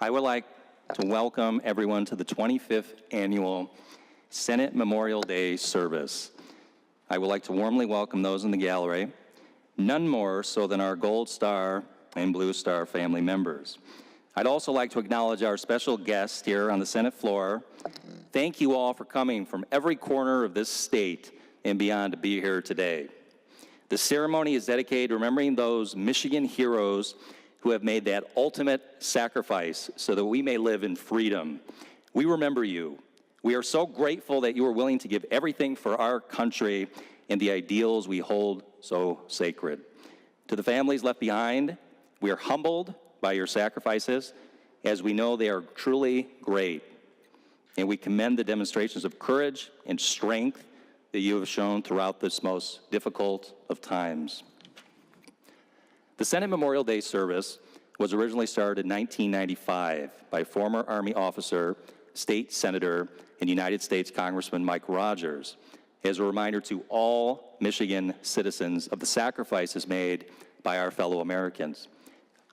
I would like to welcome everyone to the 25th Annual Senate Memorial Day service. I would like to warmly welcome those in the gallery, none more so than our Gold Star and Blue Star family members. I'd also like to acknowledge our special guests here on the Senate floor. Thank you all for coming from every corner of this state and beyond to be here today. The ceremony is dedicated to remembering those Michigan heroes who have made that ultimate sacrifice so that we may live in freedom. We remember you. We are so grateful that you are willing to give everything for our country and the ideals we hold so sacred. To the families left behind, we are humbled by your sacrifices, as we know they are truly great. And we commend the demonstrations of courage and strength that you have shown throughout this most difficult of times. The Senate Memorial Day service was originally started in 1995 by former Army officer, state senator, and United States Congressman Mike Rogers, as a reminder to all Michigan citizens of the sacrifices made by our fellow Americans.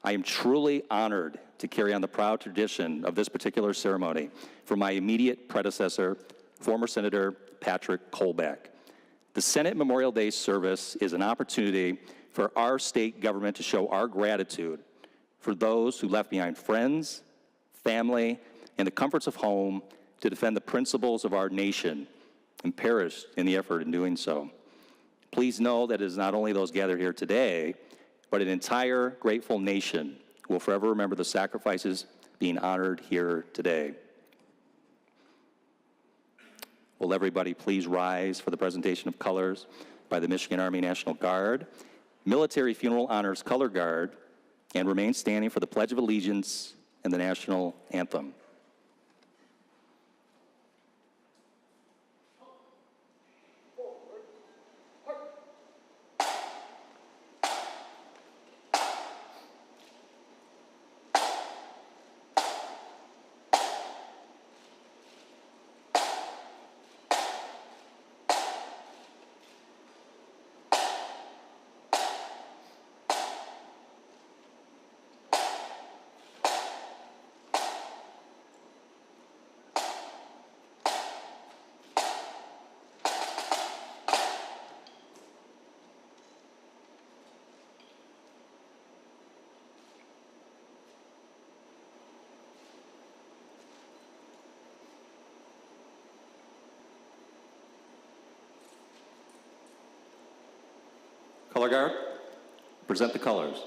I am truly honored to carry on the proud tradition of this particular ceremony from my immediate predecessor, former Senator Patrick Kolbeck. The Senate Memorial Day service is an opportunity for our state government to show our gratitude for those who left behind friends, family, and the comforts of home to defend the principles of our nation and perished in the effort in doing so. Please know that it is not only those gathered here today, but an entire grateful nation who will forever remember the sacrifices being honored here today. Will everybody please rise for the presentation of colors by the Michigan Army National Guard, Military Funeral Honors Color Guard, and remain standing for the Pledge of Allegiance and the National Anthem. Color Guard, present the colors.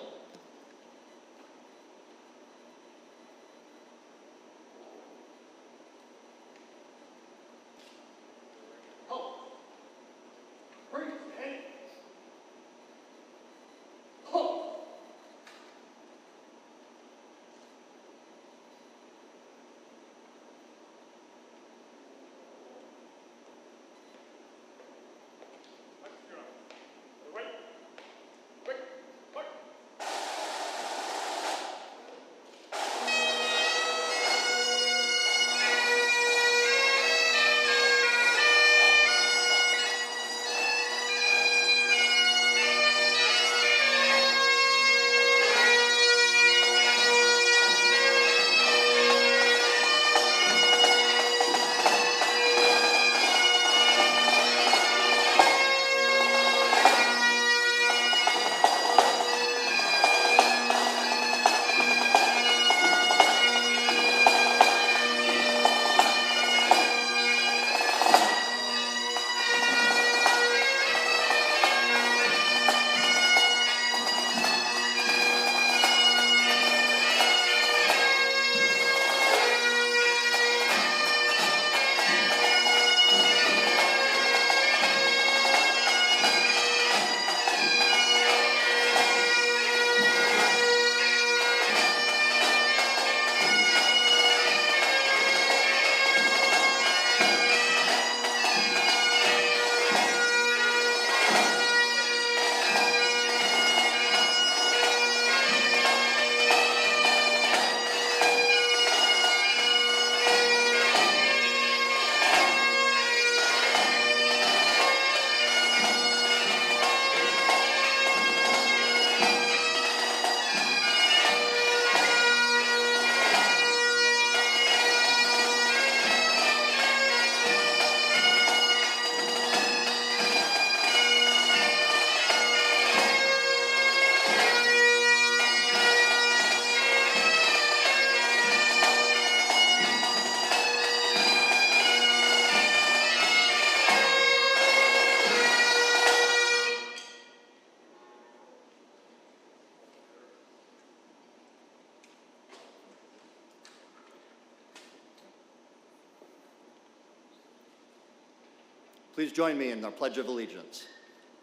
Please join me in the Pledge of Allegiance.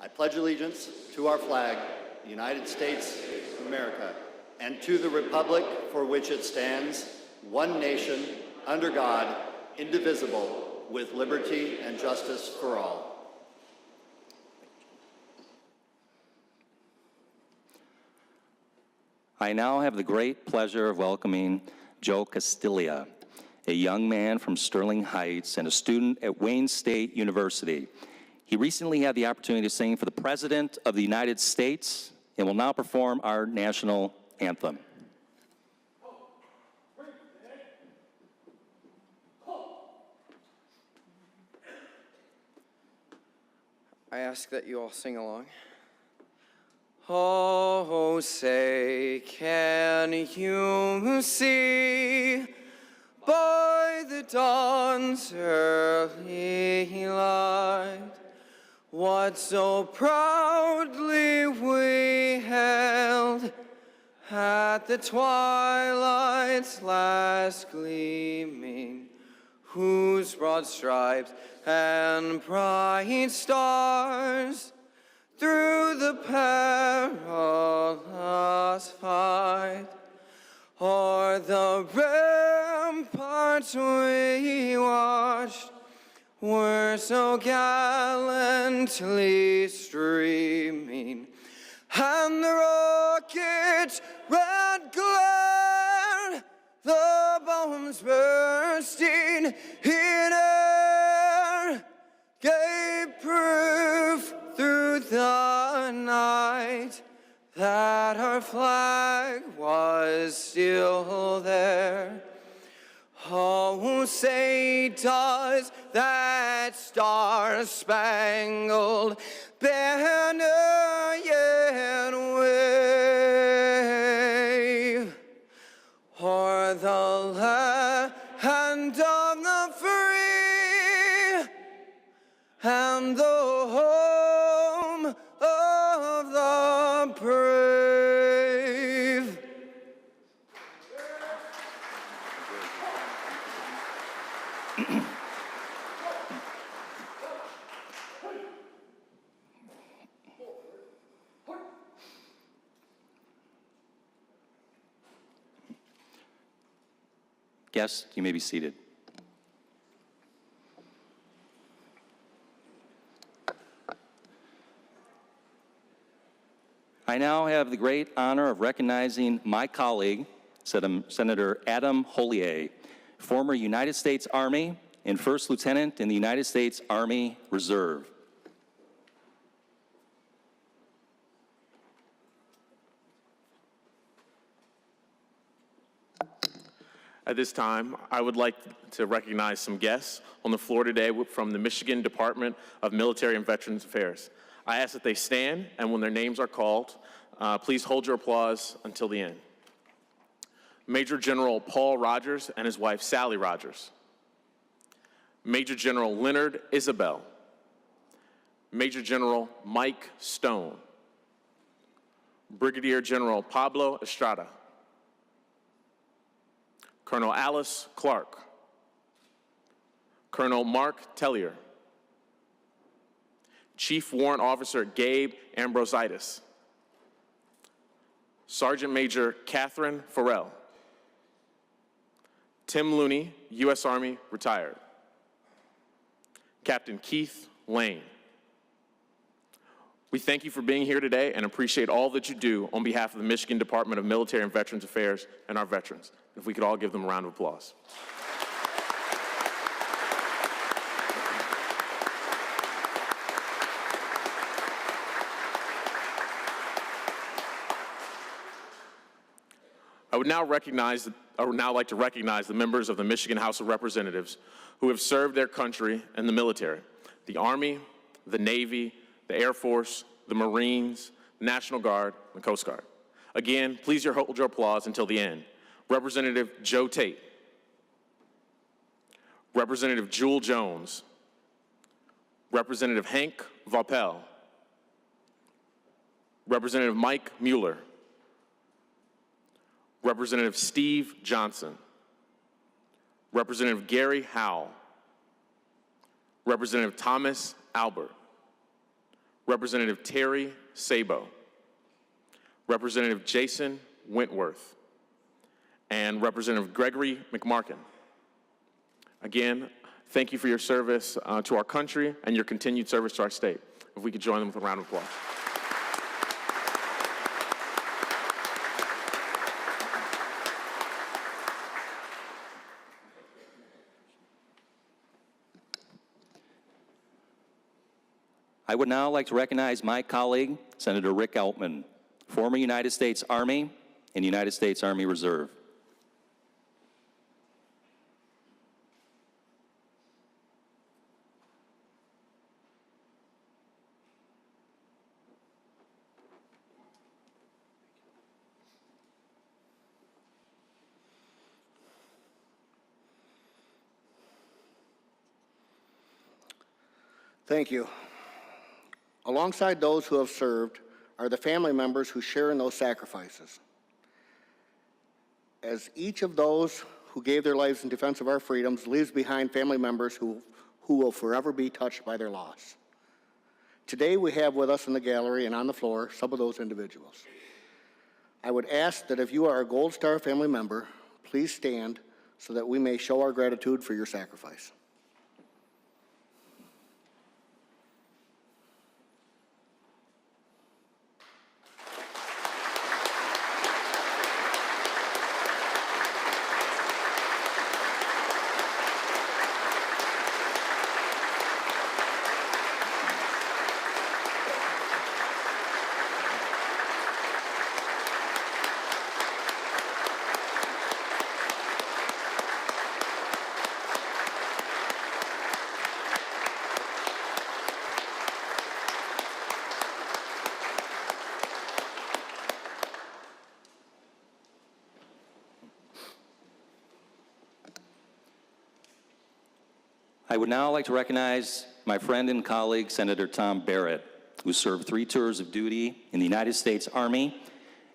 I pledge allegiance to our flag, the United States of America, and to the republic for which it stands, one nation, under God, indivisible, with liberty and justice for all. I now have the great pleasure of welcoming Joe Castilla, a young man from Sterling Heights and a student at Wayne State University. He recently had the opportunity to sing for the President of the United States and will now perform our national anthem. I ask that you all sing along. Oh, say, can you see by the dawn's early light what so proudly we held at the twilight's last gleaming, whose broad stripes and bright stars through the perilous fight o'er the ramparts we watched were so gallantly streaming, and the rocket's red glare, the bombs bursting in air, gave proof through the night that our flag was still there. Oh, say does that star-spangled banner yet wave o'er the land of the free and the home of the brave? Guests, you may be seated. I now have the great honor of recognizing my colleague, Senator Adam Hollier, former United States Army and First Lieutenant in the United States Army Reserve. At this time, I would like to recognize some guests on the floor today from the Michigan Department of Military and Veterans Affairs. I ask that they stand, and when their names are called, please hold your applause until the end. Major General Paul Rogers and his wife Sally Rogers. Major General Leonard Isabel. Major General Mike Stone. Brigadier General Pablo Estrada. Colonel Alice Clark. Colonel Mark Tellier. Chief Warrant Officer Gabe Ambrositis. Sergeant Major Catherine Farrell. Tim Looney, U.S. Army, retired. Captain Keith Lane. We thank you for being here today and appreciate all that you do on behalf of the Michigan Department of Military and Veterans Affairs and our veterans. If we could all give them a round of applause. I would now like to recognize the members of the Michigan House of Representatives who have served their country in the military, the Army, the Navy, the Air Force, the Marines, the National Guard, and the Coast Guard. Again, please hold your applause until the end. Representative Joe Tate. Representative Jewel Jones. Representative Hank Vaupel. Representative Mike Mueller. Representative Steve Johnson. Representative Gary Howell. Representative Thomas Albert, Representative Terry Sabo, Representative Jason Wentworth, and Representative Gregory McMarkin. Again, thank you for your service to our country and your continued service to our state. If we could join them with a round of applause. I would now like to recognize my colleague, Senator Rick Altman, former United States Army and United States Army Reserve. Thank you. Alongside those who have served are the family members who share in those sacrifices. As each of those who gave their lives in defense of our freedoms leaves behind family members who will forever be touched by their loss. Today we have with us in the gallery and on the floor some of those individuals. I would ask that if you are a Gold Star family member, please stand so that we may show our gratitude for your sacrifice. I would now like to recognize my friend and colleague, Senator Tom Barrett, who served 3 tours of duty in the United States Army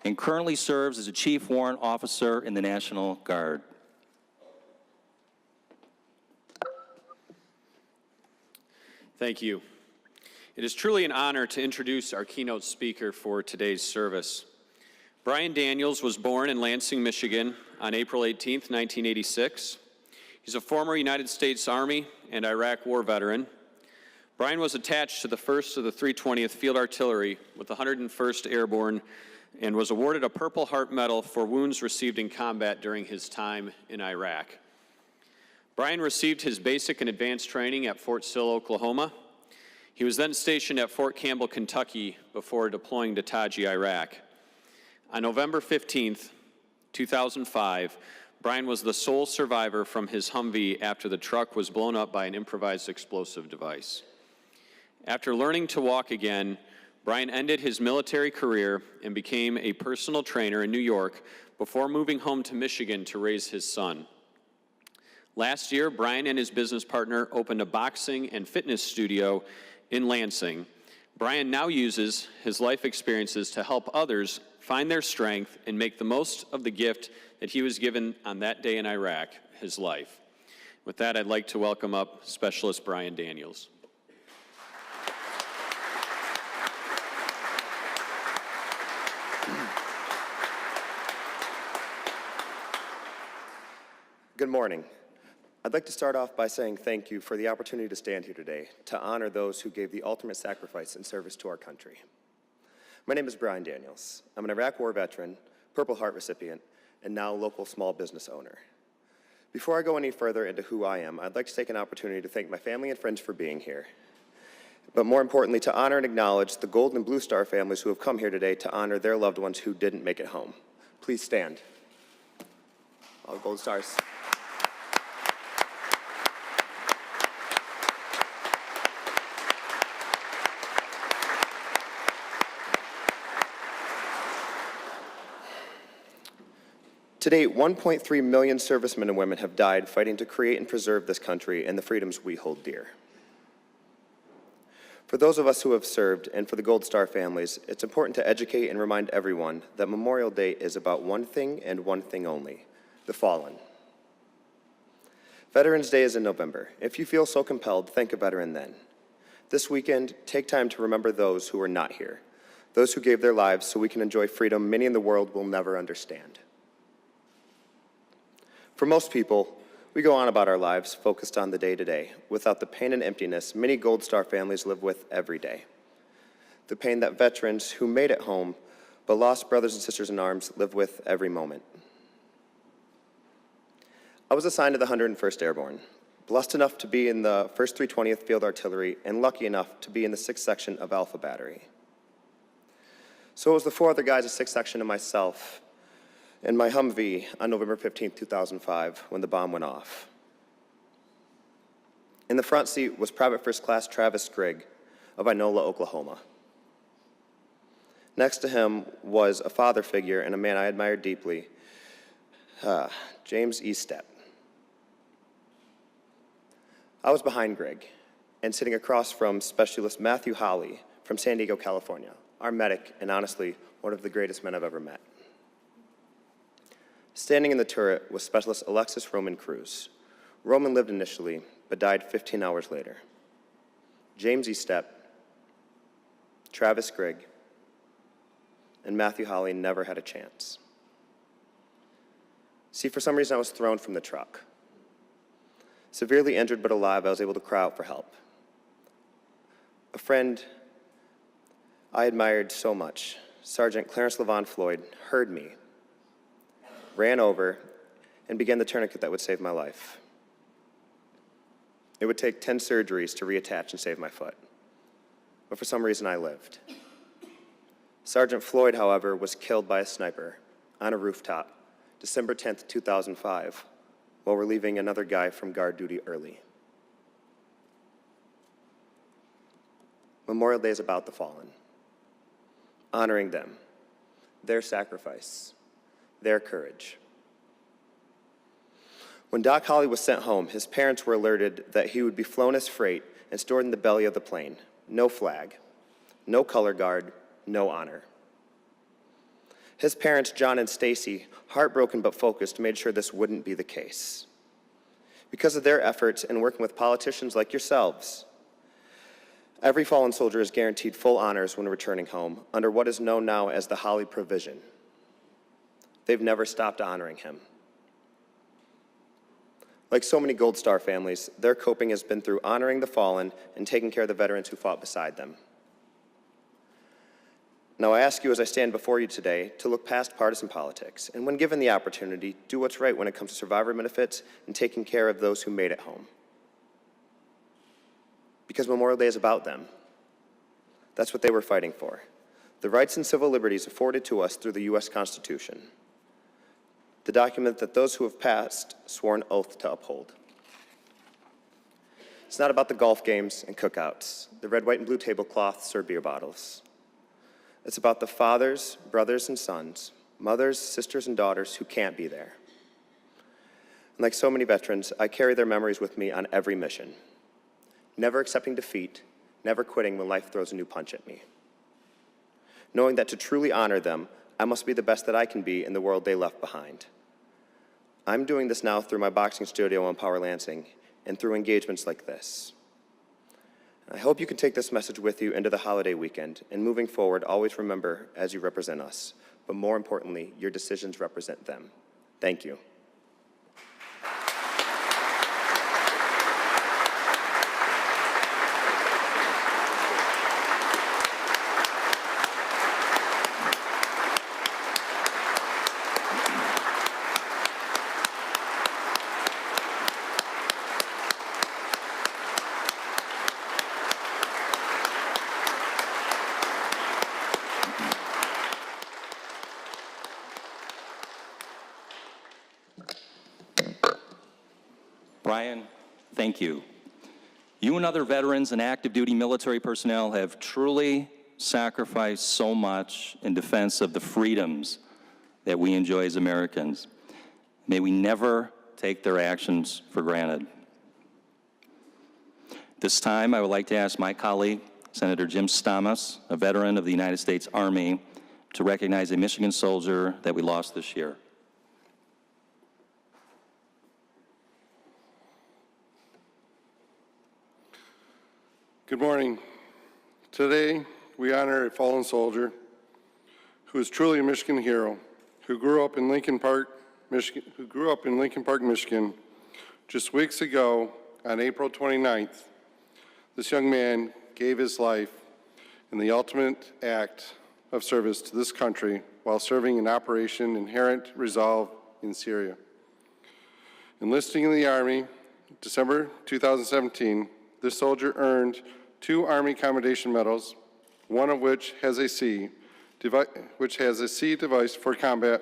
and currently serves as a Chief Warrant Officer in the National Guard. Thank you. It is truly an honor to introduce our keynote speaker for today's service. Brian Daniels was born in Lansing, Michigan on April 18, 1986. He's a former United States Army and Iraq War veteran. Brian was attached to the 1st of the 320th Field Artillery with the 101st Airborne and was awarded a Purple Heart Medal for wounds received in combat during his time in Iraq. Brian received his basic and advanced training at Fort Sill, Oklahoma. He was then stationed at Fort Campbell, Kentucky before deploying to Taji, Iraq. On November 15, 2005, Brian was the sole survivor from his Humvee after the truck was blown up by an improvised explosive device. After learning to walk again, Brian ended his military career and became a personal trainer in New York before moving home to Michigan to raise his son. Last year, Brian and his business partner opened a boxing and fitness studio in Lansing. Brian now uses his life experiences to help others find their strength and make the most of the gift that he was given on that day in Iraq, his life. With that, I'd like to welcome up Specialist Brian Daniels. Good morning. I'd like to start off by saying thank you for the opportunity to stand here today to honor those who gave the ultimate sacrifice in service to our country. My name is Brian Daniels. I'm an Iraq War veteran, Purple Heart recipient, and now local small business owner. Before I go any further into who I am, I'd like to take an opportunity to thank my family and friends for being here. But more importantly, to honor and acknowledge the Gold and Blue Star families who have come here today to honor their loved ones who didn't make it home. Please stand. All Gold Stars. To date, 1.3 million servicemen and women have died fighting to create and preserve this country and the freedoms we hold dear. For those of us who have served, and for the Gold Star families, it's important to educate and remind everyone that Memorial Day is about one thing and one thing only: the fallen. Veterans Day is in November. If you feel so compelled, thank a veteran then. This weekend, take time to remember those who are not here, those who gave their lives so we can enjoy freedom many in the world will never understand. For most people, we go on about our lives focused on the day-to-day, without the pain and emptiness many Gold Star families live with every day. The pain that veterans who made it home but lost brothers and sisters in arms live with every moment. I was assigned to the 101st Airborne, blessed enough to be in the 1st 320th Field Artillery and lucky enough to be in the 6th Section of Alpha Battery. So it was the 4 other guys of 6th Section and myself in my Humvee on November 15, 2005, when the bomb went off. In the front seat was Private First Class Travis Grigg of Inola, Oklahoma. Next to him was a father figure and a man I admired deeply, James E. Stepp. I was behind Greg and sitting across from Specialist Matthew Holly from San Diego, California, our medic and honestly one of the greatest men I've ever met. Standing in the turret was Specialist Alexis Roman Cruz. Roman lived initially, but died 15 hours later. James E. Stepp, Travis Grigg, and Matthew Holly never had a chance. See, for some reason I was thrown from the truck. Severely injured but alive, I was able to cry out for help. A friend I admired so much, Sergeant Clarence Levon Floyd, heard me, ran over, and began the tourniquet that would save my life. It would take 10 surgeries to reattach and save my foot, but for some reason I lived. Sergeant Floyd, however, was killed by a sniper on a rooftop, December 10th, 2005, while relieving another guy from guard duty early. Memorial Day is about the fallen, honoring them, their sacrifice, their courage. When Doc Holly was sent home, his parents were alerted that he would be flown as freight and stored in the belly of the plane. No flag, no color guard, no honor. His parents, John and Stacy, heartbroken but focused, made sure this wouldn't be the case. Because of their efforts and working with politicians like yourselves, every fallen soldier is guaranteed full honors when returning home under what is known now as the Holly Provision. They've never stopped honoring him. Like so many Gold Star families, their coping has been through honoring the fallen and taking care of the veterans who fought beside them. Now I ask you as I stand before you today to look past partisan politics, and when given the opportunity, do what's right when it comes to survivor benefits and taking care of those who made it home. Because Memorial Day is about them. That's what they were fighting for. The rights and civil liberties afforded to us through the U.S. Constitution. The document that those who have passed swore an oath to uphold. It's not about the golf games and cookouts, the red, white, and blue tablecloths or beer bottles. It's about the fathers, brothers, and sons, mothers, sisters, and daughters who can't be there. And like so many veterans, I carry their memories with me on every mission, never accepting defeat, never quitting when life throws a new punch at me. Knowing that to truly honor them, I must be the best that I can be in the world they left behind. I'm doing this now through my boxing studio in Power Lansing and through engagements like this. I hope you can take this message with you into the holiday weekend, and moving forward, always remember as you represent us, but more importantly, your decisions represent them. Thank you. Brian, thank you. You and other veterans and active duty military personnel have truly sacrificed so much in defense of the freedoms that we enjoy as Americans. May we never take their actions for granted. This time, I would like to ask my colleague, Senator Jim Stamas, a veteran of the United States Army, to recognize a Michigan soldier that we lost this year. Good morning. Today, we honor a fallen soldier who is truly a Michigan hero, who grew up in Lincoln Park, Michigan. Just weeks ago, on April 29th, this young man gave his life in the ultimate act of service to this country while serving in Operation Inherent Resolve in Syria. Enlisting in the Army, December 2017, this soldier earned 2 Army Commendation Medals, one of which has a C device for combat,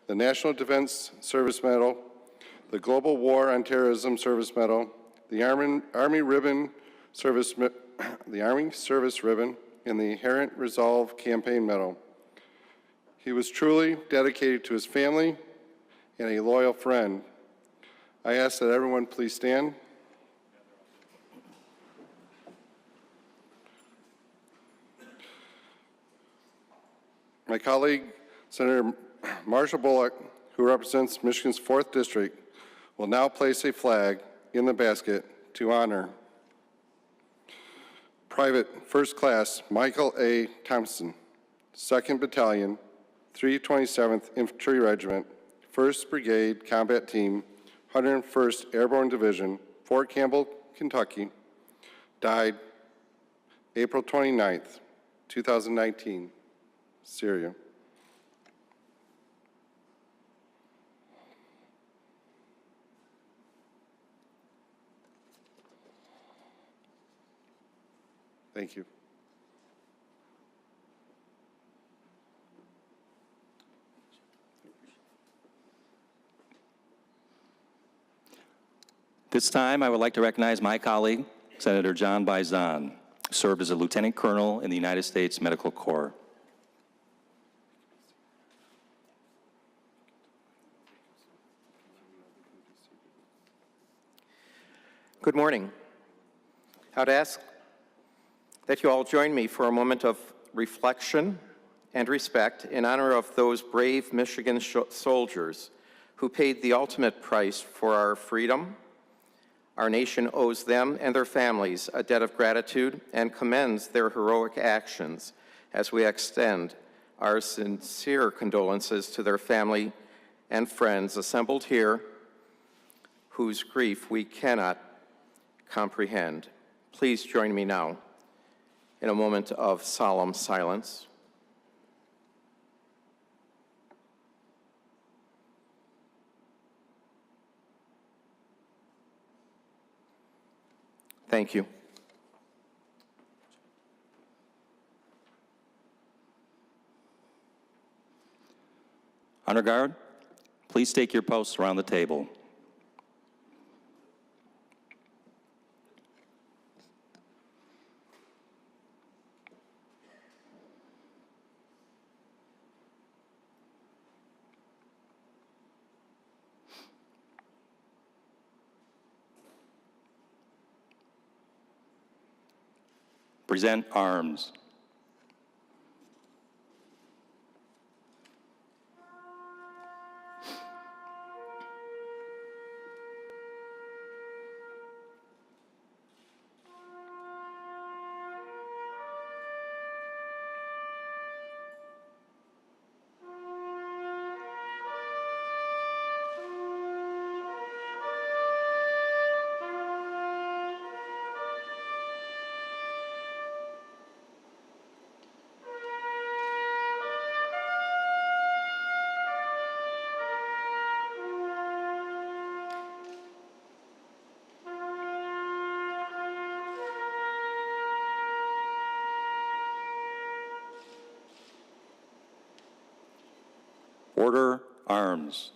the National Defense Service Medal, the Global War on Terrorism Service Medal, the Army Service Ribbon, and the Inherent Resolve Campaign Medal. He was truly dedicated to his family and a loyal friend. I ask that everyone please stand. My colleague, Senator Marshall Bullock, who represents Michigan's 4th District, will now place a flag in the basket to honor Private First Class Michael A. Thompson, 2nd Battalion, 327th Infantry Regiment, 1st Brigade Combat Team, 101st Airborne Division, Fort Campbell, Kentucky, died April 29th, 2019, Syria. Thank you. This time, I would like to recognize my colleague, Senator John Bizon, who served as a lieutenant colonel in the United States Medical Corps. Good morning. I would ask that you all join me for a moment of reflection and respect in honor of those brave Michigan soldiers who paid the ultimate price for our freedom. Our nation owes them and their families a debt of gratitude and commends their heroic actions as we extend our sincere condolences to their family and friends assembled here whose grief we cannot comprehend. Please join me now in a moment of solemn silence. Thank you. Honor Guard, please take your posts around the table. Present arms. Order arms.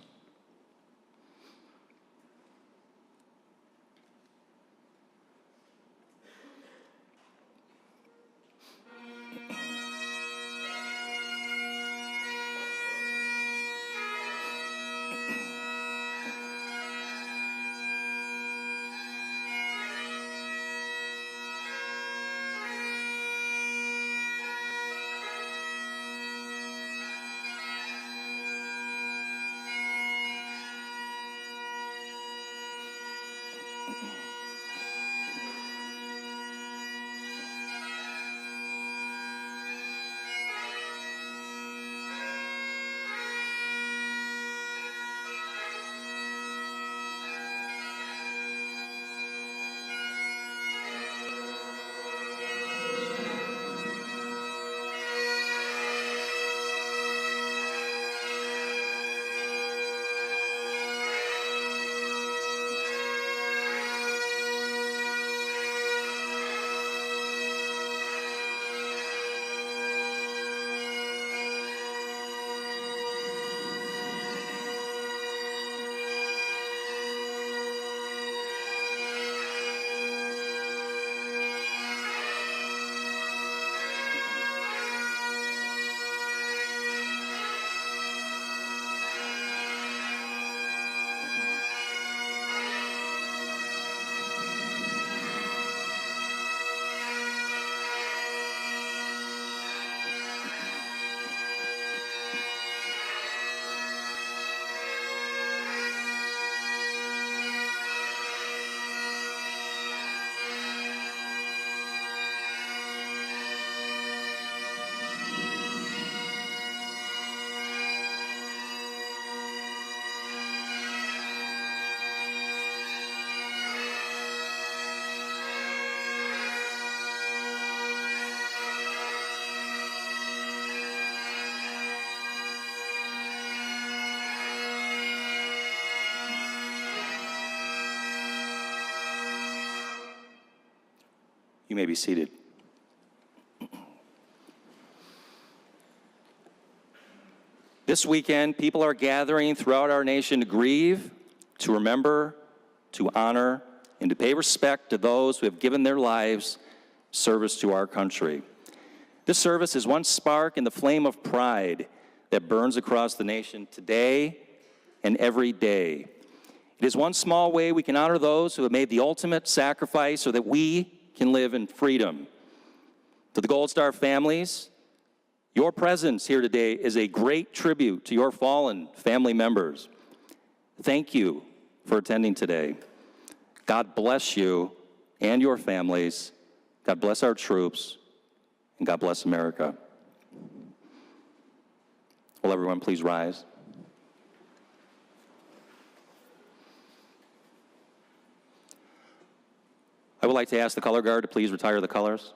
You may be seated. This weekend, people are gathering throughout our nation to grieve, to remember, to honor, and to pay respect to those who have given their lives service to our country. This service is one spark in the flame of pride that burns across the nation today and every day. It is one small way we can honor those who have made the ultimate sacrifice so that we can live in freedom. To the Gold Star families, your presence here today is a great tribute to your fallen family members. Thank you for attending today. God bless you and your families. God bless our troops, and God bless America. Will everyone please rise? I would like to ask the color guard to please retire the colors.